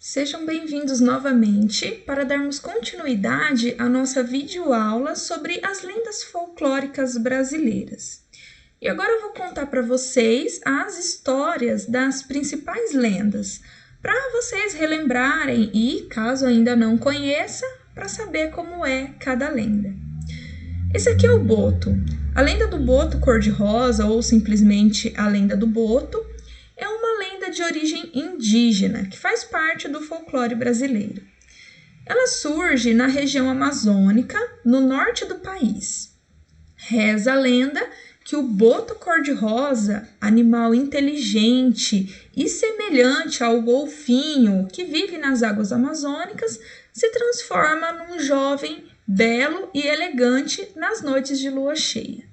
Sejam bem-vindos novamente para darmos continuidade à nossa videoaula sobre as lendas folclóricas brasileiras. E agora eu vou contar para vocês as histórias das principais lendas, para vocês relembrarem e, caso ainda não conheça, para saber como é cada lenda. Esse aqui é o Boto. A lenda do Boto cor-de-rosa, ou simplesmente a lenda do Boto, é uma lenda de origem indígena que faz parte do folclore brasileiro. Ela surge na região amazônica, no norte do país. Reza a lenda que o boto cor-de-rosa, animal inteligente e semelhante ao golfinho que vive nas águas amazônicas, se transforma num jovem belo e elegante nas noites de lua cheia.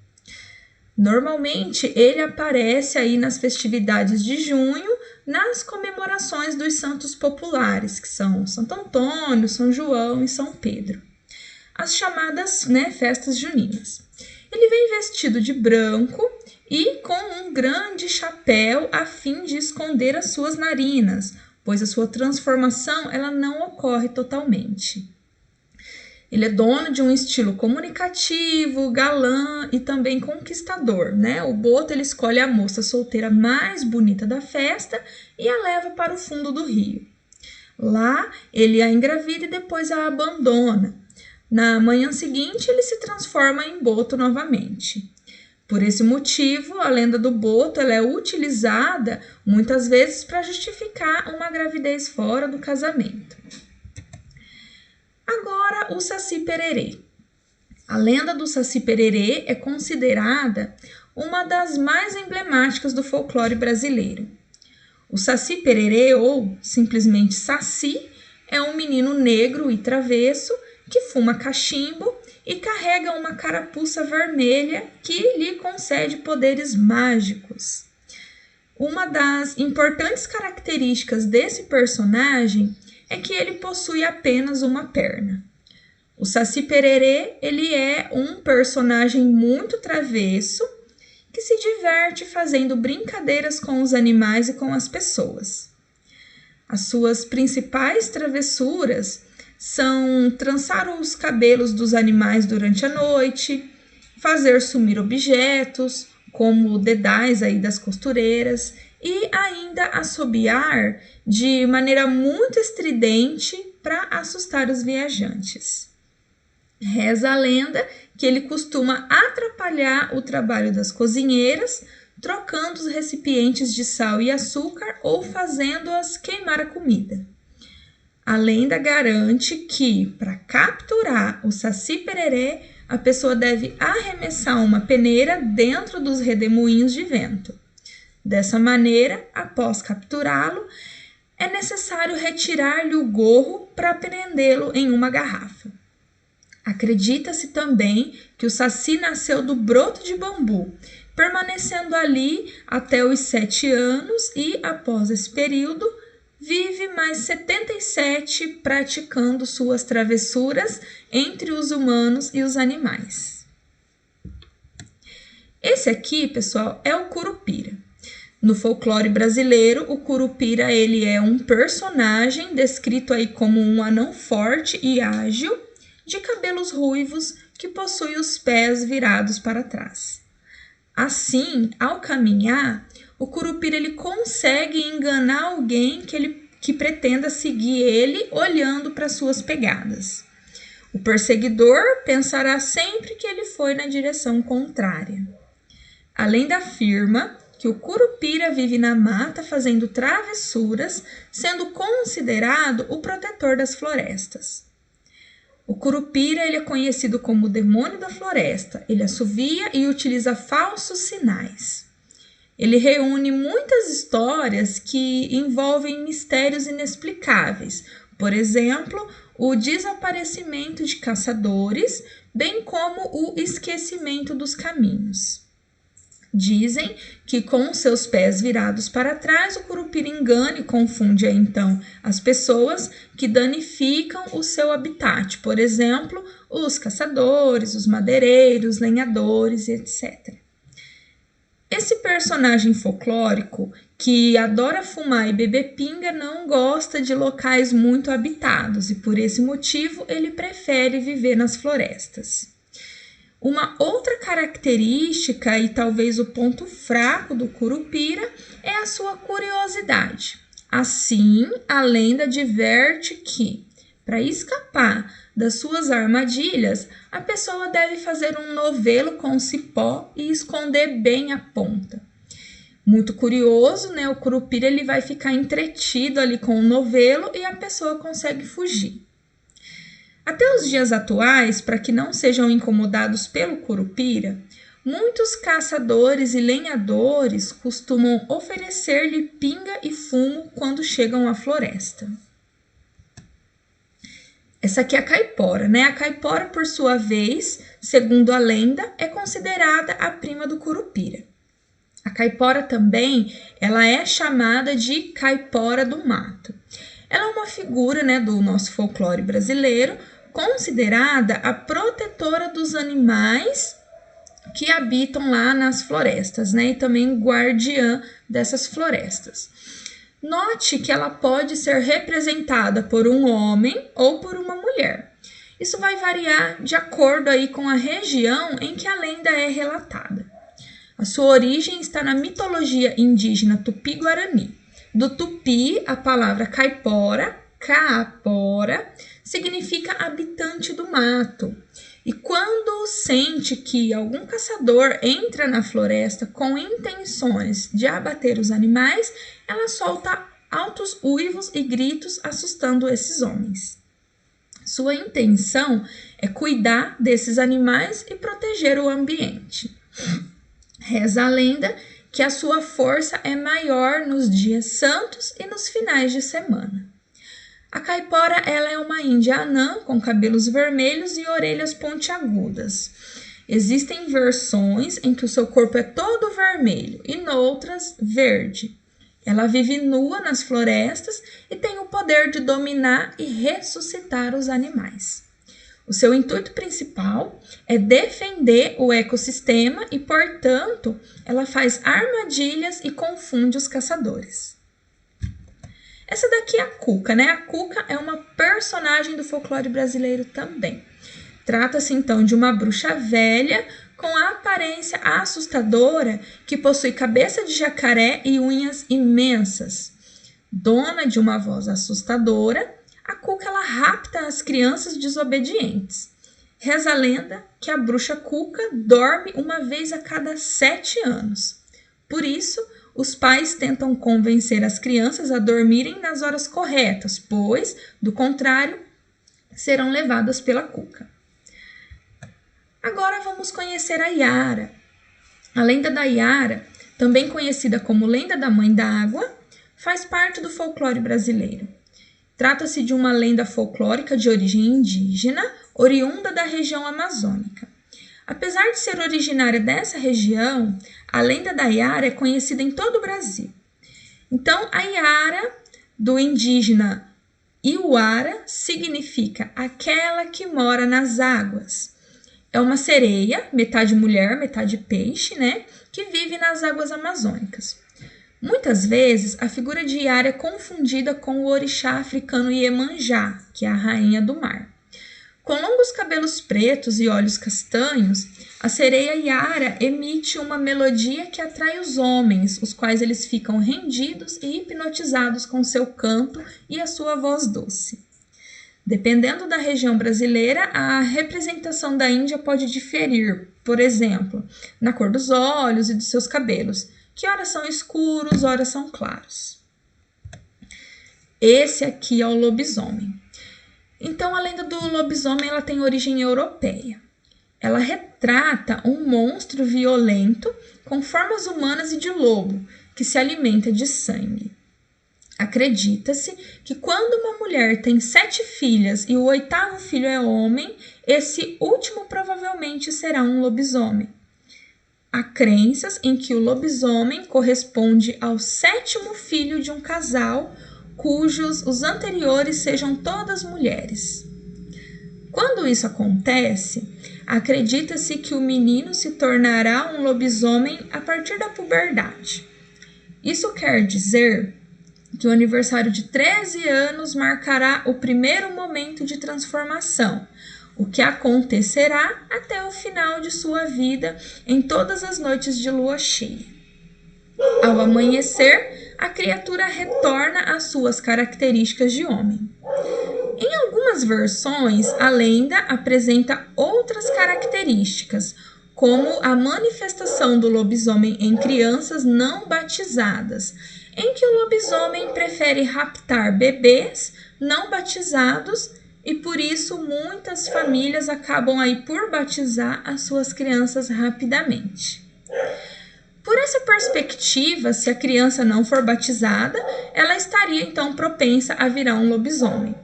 Normalmente, ele aparece aí nas festividades de junho, nas comemorações dos santos populares, que são Santo Antônio, São João e São Pedro. As chamadas, festas juninas. Ele vem vestido de branco e com um grande chapéu a fim de esconder as suas narinas, pois a sua transformação ela não ocorre totalmente. Ele é dono de um estilo comunicativo, galã e também conquistador, O Boto ele escolhe a moça solteira mais bonita da festa e a leva para o fundo do rio. Lá, ele a engravida e depois a abandona. Na manhã seguinte, ele se transforma em Boto novamente. Por esse motivo, a lenda do Boto ela é utilizada muitas vezes para justificar uma gravidez fora do casamento. Agora, o Saci Pererê. A lenda do Saci Pererê é considerada uma das mais emblemáticas do folclore brasileiro. O Saci Pererê, ou simplesmente Saci, é um menino negro e travesso que fuma cachimbo e carrega uma carapuça vermelha que lhe concede poderes mágicos. Uma das importantes características desse personagem é que ele possui apenas uma perna. O Saci Pererê, ele é um personagem muito travesso que se diverte fazendo brincadeiras com os animais e com as pessoas. As suas principais travessuras são trançar os cabelos dos animais durante a noite, fazer sumir objetos, como dedais aí das costureiras, e ainda assobiar de maneira muito estridente para assustar os viajantes. Reza a lenda que ele costuma atrapalhar o trabalho das cozinheiras, trocando os recipientes de sal e açúcar ou fazendo-as queimar a comida. A lenda garante que, para capturar o Saci Pererê, a pessoa deve arremessar uma peneira dentro dos redemoinhos de vento. Dessa maneira, após capturá-lo, é necessário retirar-lhe o gorro para prendê-lo em uma garrafa. Acredita-se também que o Saci nasceu do broto de bambu, permanecendo ali até os 7 anos e, após esse período, vive mais 77 praticando suas travessuras entre os humanos e os animais. Esse aqui, pessoal, é o Curupira. No folclore brasileiro, o Curupira ele é um personagem descrito aí como um anão forte e ágil, de cabelos ruivos, que possui os pés virados para trás. Assim, ao caminhar, o Curupira ele consegue enganar alguém que pretenda seguir ele olhando para suas pegadas. O perseguidor pensará sempre que ele foi na direção contrária. A lenda afirma que o Curupira vive na mata fazendo travessuras, sendo considerado o protetor das florestas. O Curupira ele é conhecido como o demônio da floresta. Ele assovia e utiliza falsos sinais. Ele reúne muitas histórias que envolvem mistérios inexplicáveis. Por exemplo, o desaparecimento de caçadores, bem como o esquecimento dos caminhos. Dizem que com seus pés virados para trás, o Curupira engana e confunde então as pessoas que danificam o seu habitat, por exemplo, os caçadores, os madeireiros, lenhadores, etc. Esse personagem folclórico, que adora fumar e beber pinga, não gosta de locais muito habitados e por esse motivo ele prefere viver nas florestas. Uma outra característica e talvez o ponto fraco do curupira é a sua curiosidade. Assim, a lenda adverte que, para escapar das suas armadilhas, a pessoa deve fazer um novelo com cipó e esconder bem a ponta. Muito curioso, né? O curupira ele vai ficar entretido ali com o novelo e a pessoa consegue fugir. Até os dias atuais, para que não sejam incomodados pelo curupira, muitos caçadores e lenhadores costumam oferecer-lhe pinga e fumo quando chegam à floresta. Essa aqui é a caipora, né? A caipora, por sua vez, segundo a lenda, é considerada a prima do curupira. A caipora também, ela é chamada de caipora do mato. Ela é uma figura, né, do nosso folclore brasileiro, considerada a protetora dos animais que habitam lá nas florestas, né, e também guardiã dessas florestas. Note que ela pode ser representada por um homem ou por uma mulher. Isso vai variar de acordo aí com a região em que a lenda é relatada. A sua origem está na mitologia indígena tupi-guarani. Do tupi, a palavra caipora, caapora, significa habitante do mato. E quando sente que algum caçador entra na floresta com intenções de abater os animais, ela solta altos uivos e gritos assustando esses homens. Sua intenção é cuidar desses animais e proteger o ambiente. Reza a lenda que a sua força é maior nos dias santos e nos finais de semana. A caipora ela é uma índia anã com cabelos vermelhos e orelhas pontiagudas. Existem versões em que o seu corpo é todo vermelho e noutras verde. Ela vive nua nas florestas e tem o poder de dominar e ressuscitar os animais. O seu intuito principal é defender o ecossistema e, portanto, ela faz armadilhas e confunde os caçadores. Essa daqui é a Cuca, né? A Cuca é uma personagem do folclore brasileiro também. Trata-se, então, de uma bruxa velha com a aparência assustadora que possui cabeça de jacaré e unhas imensas. Dona de uma voz assustadora, a Cuca ela rapta as crianças desobedientes. Reza a lenda que a bruxa Cuca dorme uma vez a cada 7 anos. Por isso, os pais tentam convencer as crianças a dormirem nas horas corretas, pois, do contrário, serão levadas pela Cuca. Agora vamos conhecer a Iara. A lenda da Iara, também conhecida como lenda da Mãe d'Água, faz parte do folclore brasileiro. Trata-se de uma lenda folclórica de origem indígena, oriunda da região amazônica. Apesar de ser originária dessa região, a lenda da Iara é conhecida em todo o Brasil. Então, a Iara, do indígena Iuara, significa aquela que mora nas águas. É uma sereia, metade mulher, metade peixe, né, que vive nas águas amazônicas. Muitas vezes, a figura de Iara é confundida com o orixá africano Iemanjá, que é a rainha do mar. Com longos cabelos pretos e olhos castanhos, a sereia Iara emite uma melodia que atrai os homens, os quais eles ficam rendidos e hipnotizados com seu canto e a sua voz doce. Dependendo da região brasileira, a representação da Índia pode diferir, por exemplo, na cor dos olhos e dos seus cabelos, que ora são escuros, ora são claros. Esse aqui é o lobisomem. Então, a lenda do lobisomem ela tem origem europeia. Ela retrata um monstro violento com formas humanas e de lobo, que se alimenta de sangue. Acredita-se que quando uma mulher tem 7 filhas e o 8º filho é homem, esse último provavelmente será um lobisomem. Há crenças em que o lobisomem corresponde ao 7º filho de um casal cujos os anteriores sejam todas mulheres. Quando isso acontece, acredita-se que o menino se tornará um lobisomem a partir da puberdade. Isso quer dizer que o aniversário de 13 anos marcará o primeiro momento de transformação, o que acontecerá até o final de sua vida em todas as noites de lua cheia. Ao amanhecer, a criatura retorna às suas características de homem. Em algumas versões, a lenda apresenta outras características, como a manifestação do lobisomem em crianças não batizadas, em que o lobisomem prefere raptar bebês não batizados e por isso muitas famílias acabam aí por batizar as suas crianças rapidamente. Por essa perspectiva, se a criança não for batizada, ela estaria então propensa a virar um lobisomem.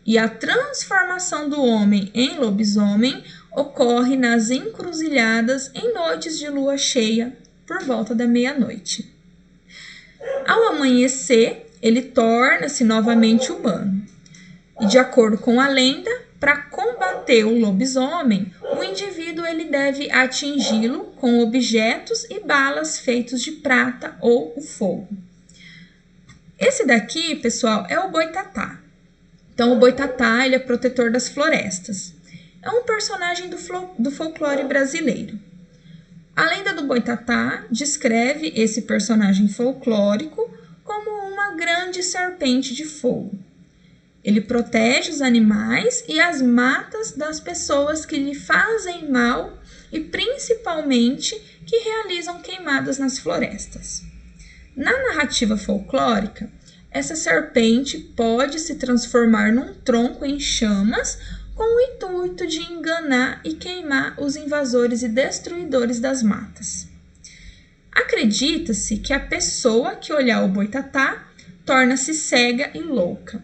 E a transformação do homem em lobisomem ocorre nas encruzilhadas em noites de lua cheia, por volta da meia-noite. Ao amanhecer, ele torna-se novamente humano. E de acordo com a lenda, para combater o lobisomem, o indivíduo ele deve atingi-lo com objetos e balas feitos de prata ou o fogo. Esse daqui, pessoal, é o boitatá. Então, o boitatá ele é protetor das florestas. É um personagem do folclore brasileiro. A lenda do boitatá descreve esse personagem folclórico como uma grande serpente de fogo. Ele protege os animais e as matas das pessoas que lhe fazem mal e principalmente que realizam queimadas nas florestas. Na narrativa folclórica, essa serpente pode se transformar num tronco em chamas com o intuito de enganar e queimar os invasores e destruidores das matas. Acredita-se que a pessoa que olhar o boitatá torna-se cega e louca.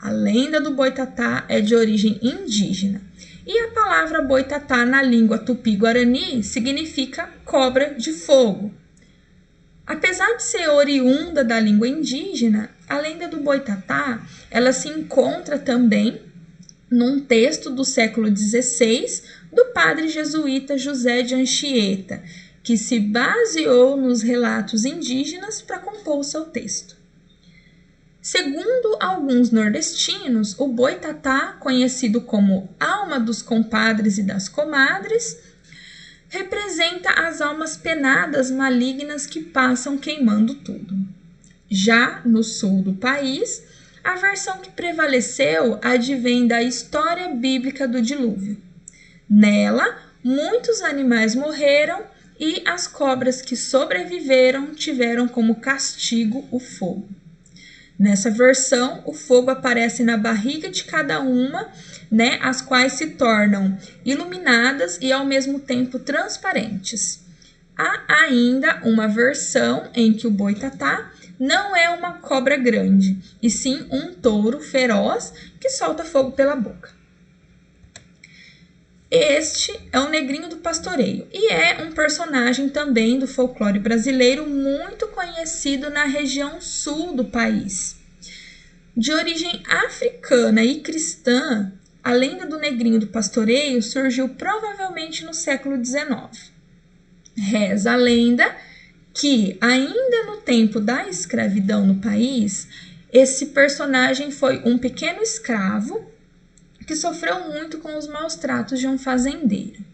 A lenda do boitatá é de origem indígena e a palavra boitatá na língua tupi-guarani significa cobra de fogo. Apesar de ser oriunda da língua indígena, a lenda do boitatá ela se encontra também num texto do século XVI do padre jesuíta José de Anchieta, que se baseou nos relatos indígenas para compor o seu texto. Segundo alguns nordestinos, o boitatá, conhecido como alma dos compadres e das comadres, representa as almas penadas malignas que passam queimando tudo. Já no sul do país, a versão que prevaleceu advém da história bíblica do dilúvio. Nela, muitos animais morreram e as cobras que sobreviveram tiveram como castigo o fogo. Nessa versão, o fogo aparece na barriga de cada uma, as quais se tornam iluminadas e ao mesmo tempo transparentes. Há ainda uma versão em que o boitatá não é uma cobra grande, e sim um touro feroz que solta fogo pela boca. Este é o Negrinho do Pastoreio e é um personagem também do folclore brasileiro muito conhecido na região sul do país. De origem africana e cristã, a lenda do Negrinho do Pastoreio surgiu provavelmente no século XIX. Reza a lenda que, ainda no tempo da escravidão no país, esse personagem foi um pequeno escravo que sofreu muito com os maus tratos de um fazendeiro.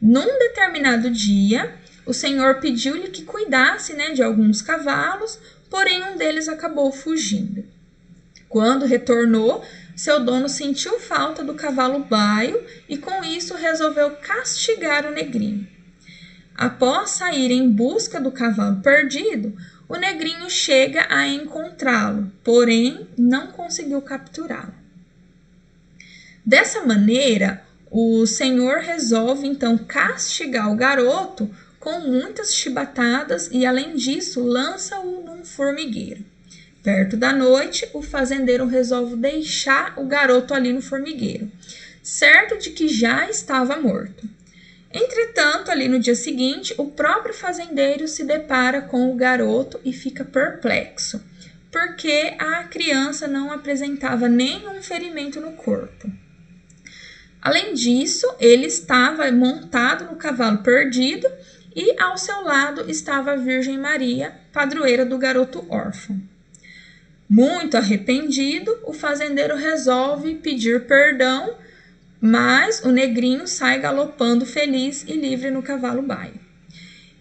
Num determinado dia, o senhor pediu-lhe que cuidasse de alguns cavalos, porém um deles acabou fugindo. Quando retornou, seu dono sentiu falta do cavalo baio e com isso resolveu castigar o negrinho. Após sair em busca do cavalo perdido, o negrinho chega a encontrá-lo, porém não conseguiu capturá-lo. Dessa maneira, o senhor resolve então castigar o garoto com muitas chibatadas e, além disso, lança-o num formigueiro. Perto da noite, o fazendeiro resolve deixar o garoto ali no formigueiro, certo de que já estava morto. Entretanto, ali no dia seguinte, o próprio fazendeiro se depara com o garoto e fica perplexo, porque a criança não apresentava nenhum ferimento no corpo. Além disso, ele estava montado no cavalo perdido e ao seu lado estava a Virgem Maria padroeira do garoto órfão. Muito arrependido, o fazendeiro resolve pedir perdão, mas o negrinho sai galopando feliz e livre no cavalo baio.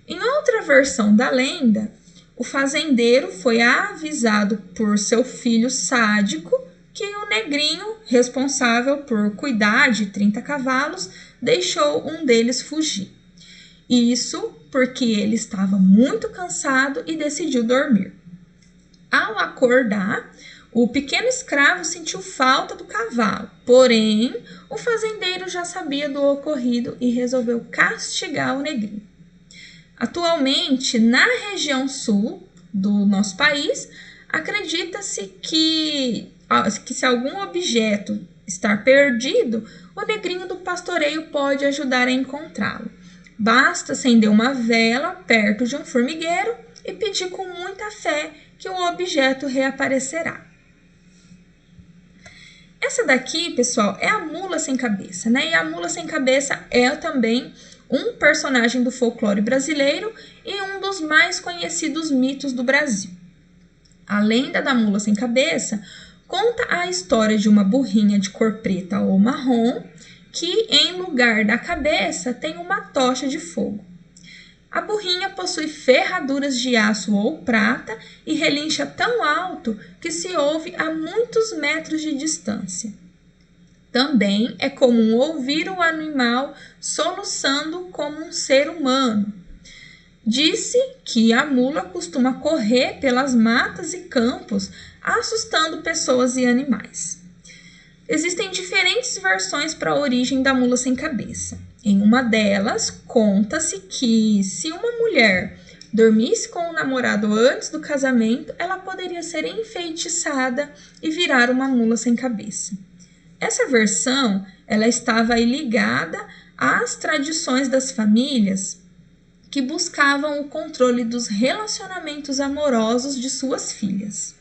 Em outra versão da lenda, o fazendeiro foi avisado por seu filho sádico que o negrinho, responsável por cuidar de 30 cavalos, deixou um deles fugir. Isso porque ele estava muito cansado e decidiu dormir. Ao acordar, o pequeno escravo sentiu falta do cavalo, porém, o fazendeiro já sabia do ocorrido e resolveu castigar o negrinho. Atualmente, na região sul do nosso país, acredita-se que se algum objeto estar perdido, o negrinho do pastoreio pode ajudar a encontrá-lo. Basta acender uma vela perto de um formigueiro e pedir com muita fé que o objeto reaparecerá. Essa daqui, pessoal, é a mula sem cabeça, né? E a mula sem cabeça é também um personagem do folclore brasileiro e um dos mais conhecidos mitos do Brasil. A lenda da mula sem cabeça conta a história de uma burrinha de cor preta ou marrom que, em lugar da cabeça, tem uma tocha de fogo. A burrinha possui ferraduras de aço ou prata e relincha tão alto que se ouve a muitos metros de distância. Também é comum ouvir o animal soluçando como um ser humano. Disse que a mula costuma correr pelas matas e campos, assustando pessoas e animais. Existem diferentes versões para a origem da mula sem cabeça. Em uma delas, conta-se que se uma mulher dormisse com o namorado antes do casamento, ela poderia ser enfeitiçada e virar uma mula sem cabeça. Essa versão, ela estava aí ligada às tradições das famílias que buscavam o controle dos relacionamentos amorosos de suas filhas.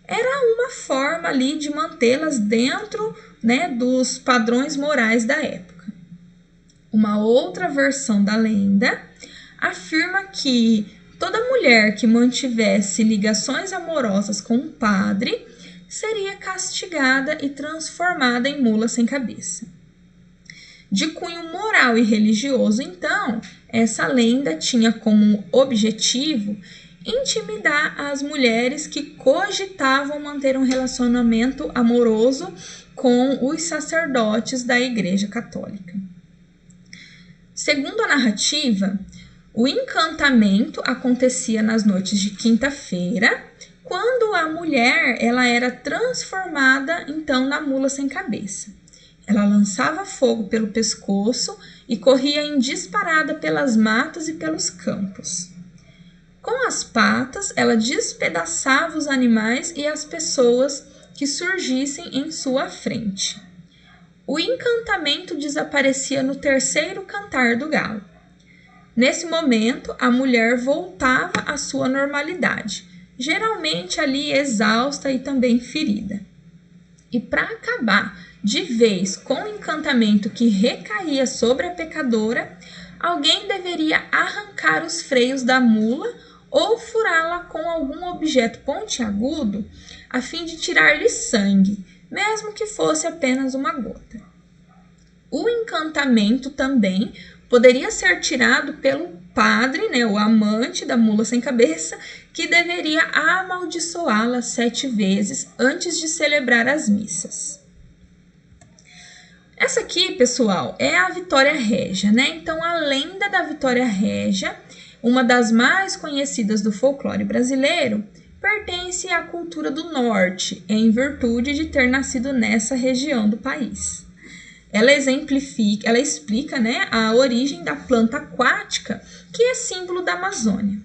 Era uma forma ali de mantê-las dentro, né, dos padrões morais da época. Uma outra versão da lenda afirma que toda mulher que mantivesse ligações amorosas com um padre seria castigada e transformada em mula sem cabeça. De cunho moral e religioso, então, essa lenda tinha como objetivo intimidar as mulheres que cogitavam manter um relacionamento amoroso com os sacerdotes da Igreja Católica. Segundo a narrativa, o encantamento acontecia nas noites de quinta-feira, quando a mulher ela era transformada então na mula sem cabeça. Ela lançava fogo pelo pescoço e corria em disparada pelas matas e pelos campos. Com as patas, ela despedaçava os animais e as pessoas que surgissem em sua frente. O encantamento desaparecia no terceiro cantar do galo. Nesse momento, a mulher voltava à sua normalidade, geralmente ali exausta e também ferida. E para acabar de vez com o encantamento que recaía sobre a pecadora, alguém deveria arrancar os freios da mula ou furá-la com algum objeto pontiagudo a fim de tirar-lhe sangue, mesmo que fosse apenas uma gota. O encantamento também poderia ser tirado pelo padre, né, o amante da mula sem cabeça, que deveria amaldiçoá-la 7 vezes antes de celebrar as missas. Essa aqui, pessoal, é a Vitória Régia, né? Então, a lenda da Vitória Régia, uma das mais conhecidas do folclore brasileiro, pertence à cultura do norte, em virtude de ter nascido nessa região do país. Ela explica, né, a origem da planta aquática, que é símbolo da Amazônia.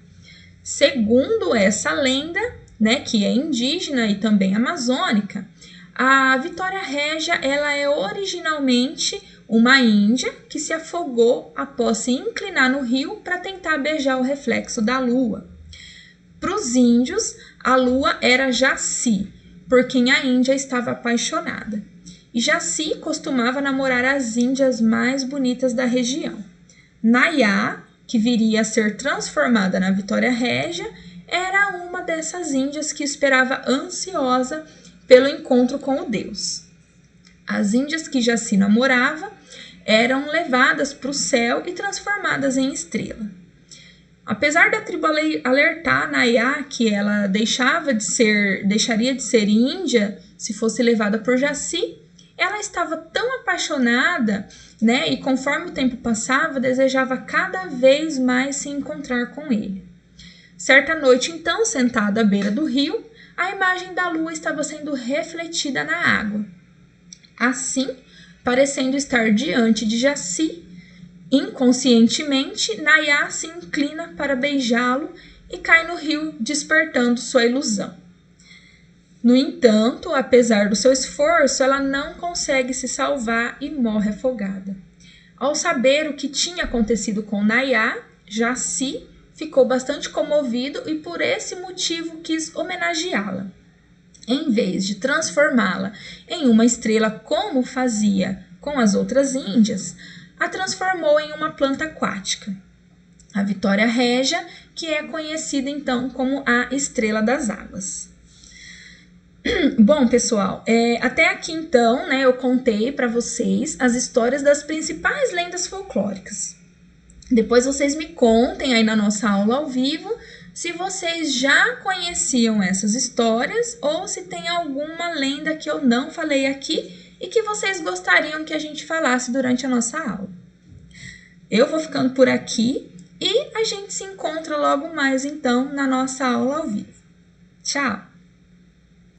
Segundo essa lenda, né, que é indígena e também amazônica, a Vitória Régia ela é originalmente uma índia que se afogou após se inclinar no rio para tentar beijar o reflexo da lua. Para os índios, a lua era Jaci, por quem a Índia estava apaixonada. E Jaci costumava namorar as índias mais bonitas da região. Nayá, que viria a ser transformada na Vitória Régia, era uma dessas índias que esperava ansiosa pelo encontro com o Deus. As índias que Jaci namorava eram levadas para o céu e transformadas em estrela. Apesar da tribo alertar Nayá que ela deixaria de ser índia se fosse levada por Jaci, ela estava tão apaixonada, né, e conforme o tempo passava, desejava cada vez mais se encontrar com ele. Certa noite, então, sentada à beira do rio, a imagem da lua estava sendo refletida na água. Assim, parecendo estar diante de Jaci, inconscientemente, Nayá se inclina para beijá-lo e cai no rio, despertando sua ilusão. No entanto, apesar do seu esforço, ela não consegue se salvar e morre afogada. Ao saber o que tinha acontecido com Nayá, Jaci ficou bastante comovido e por esse motivo quis homenageá-la. Em vez de transformá-la em uma estrela como fazia com as outras índias, a transformou em uma planta aquática, a Vitória Régia, que é conhecida então como a Estrela das Águas. Bom, pessoal, até aqui então, né, eu contei para vocês as histórias das principais lendas folclóricas. Depois vocês me contem aí na nossa aula ao vivo se vocês já conheciam essas histórias ou se tem alguma lenda que eu não falei aqui e que vocês gostariam que a gente falasse durante a nossa aula. Eu vou ficando por aqui e a gente se encontra logo mais então na nossa aula ao vivo. Tchau!